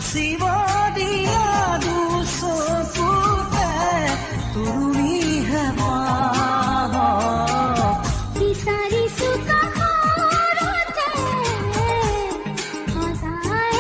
নাচিব দিয়া দুচকুতে তুমিহে পাব বিচাৰিছো কাষৰতে সদায়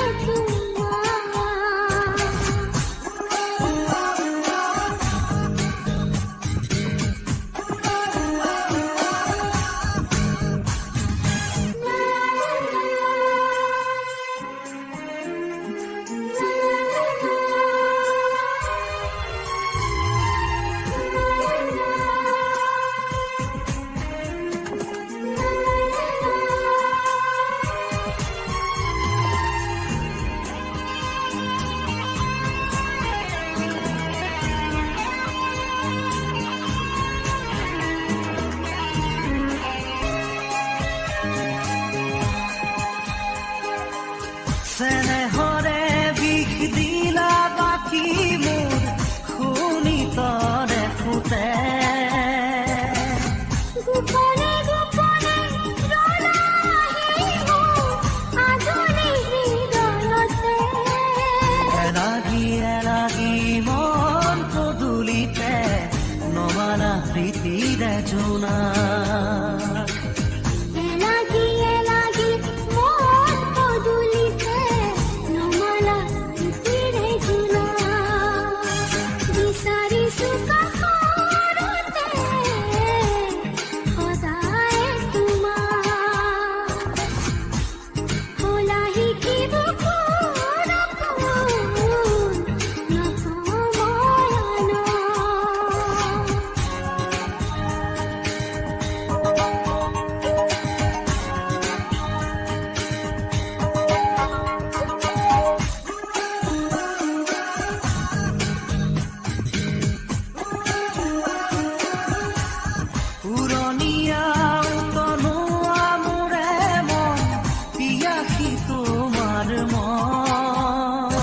চেনেহৰে বিষ দিলা বাকী মোৰ শুনি তৰে ফুটে গোপনে গোপনে ৰলাহিব আদৰি হৃদয়তে এলাগি এলাগি মন পদূলিতে নমানা প্ৰীতিৰে জোনা এলাগি এলাগি মন পদূলিতে নমালা প্ৰীতিৰে জোনা বিচাৰিছো কাষৰতে সদায় তোমাৰ খোলা শিকিব কোন নকময়ানো পুৰণীয়া তনুৱা মোৰে মন পিয়াসী তোমাৰ মন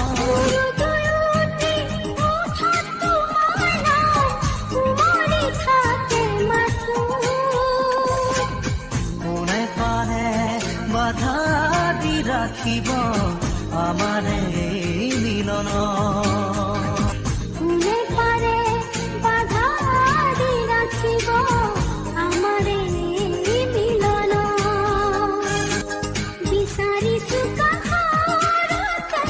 দুয়োটি মুখত তোমাৰ নাম উমলি থাকে মাথো কোনে পাৰে বাধা দি ৰাখিব আমাৰ এই মিলন কোনে পাৰে বাধা দি ৰাখিব আমাৰ এই মিলন বিচাৰিছো কাষৰতে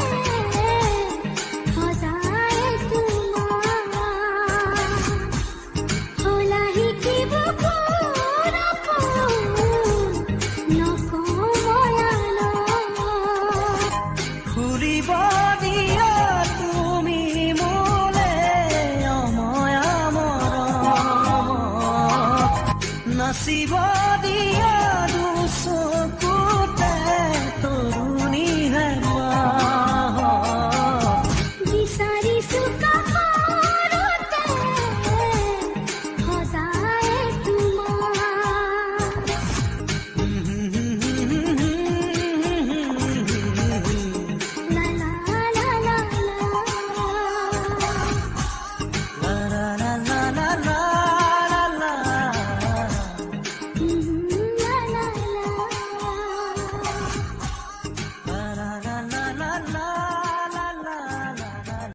সদায় তোমাৰ খোলা শিকিব কোন নকময়ানো ফুৰিব দিয়া তুমি মোলে অময়া মৰম নাচিব দিয়া